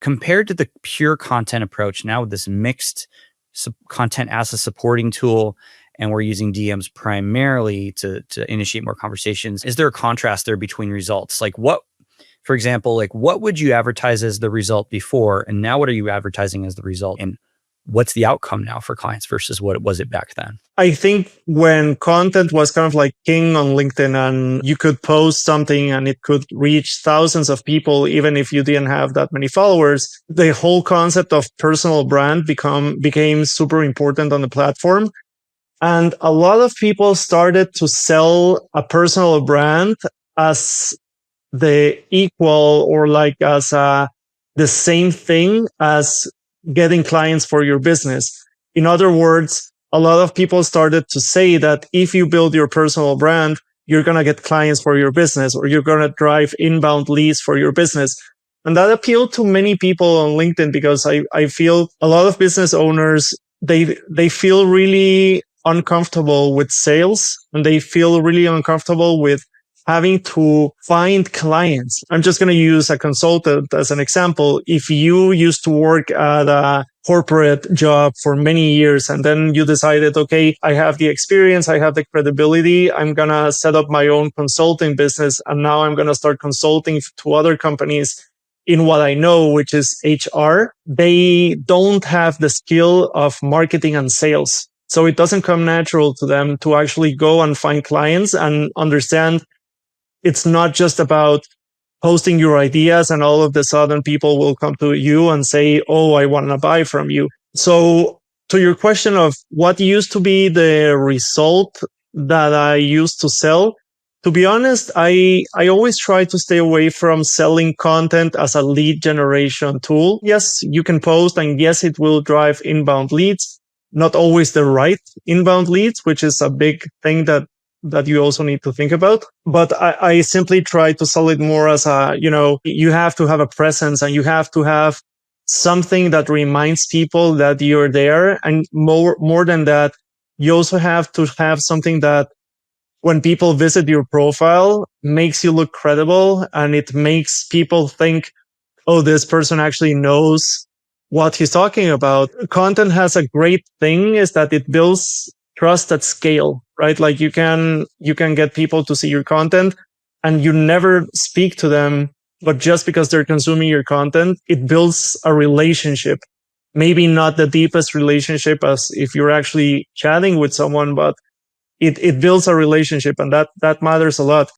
compared to the pure content approach, now with this mixed content as a supporting tool, and we're using DMs primarily to initiate more conversations, is there a contrast there between results? Like what, for example, like what would you advertise as the result before, and now what are you advertising as the result? And what's the outcome now for clients versus what was it back then? I think when content was kind of like king on LinkedIn and you could post something and it could reach thousands of people, even if you didn't have that many followers, the whole concept of personal brand became super important on the platform. And a lot of people started to sell a personal brand as the equal or like as the same thing as getting clients for your business. In other words, a lot of people started to say that if you build your personal brand, you're going to get clients for your business, or you're going to drive inbound leads for your business. And that appealed to many people on LinkedIn because I feel a lot of business owners, they feel really uncomfortable with sales, and they feel really uncomfortable with having to find clients. I'm just going to use a consultant as an example. If you used to work at a corporate job for many years and then you decided, okay, I have the experience, I have the credibility, I'm going to set up my own consulting business, and now I'm going to start consulting to other companies in what I know, which is HR. They don't have the skill of marketing and sales. So it doesn't come natural to them to actually go and find clients and understand it's not just about posting your ideas and all of a sudden people will come to you and say, oh, I want to buy from you. So to your question of what used to be the result that I used to sell, to be honest, I always try to stay away from selling content as a lead generation tool. Yes, you can post, and yes, it will drive inbound leads, not always the right inbound leads, which is a big thing that you also need to think about. But I simply try to sell it more as you have to have a presence and you have to have something that reminds people that you're there. And more than that, you also have to have something that when people visit your profile makes you look credible, and it makes people think, oh, this person actually knows what he's talking about. Content has a great thing is that it builds trust at scale, right? Like you can get people to see your content and you never speak to them, but just because they're consuming your content, it builds a relationship. Maybe not the deepest relationship as if you're actually chatting with someone, but it builds a relationship, and that matters a lot.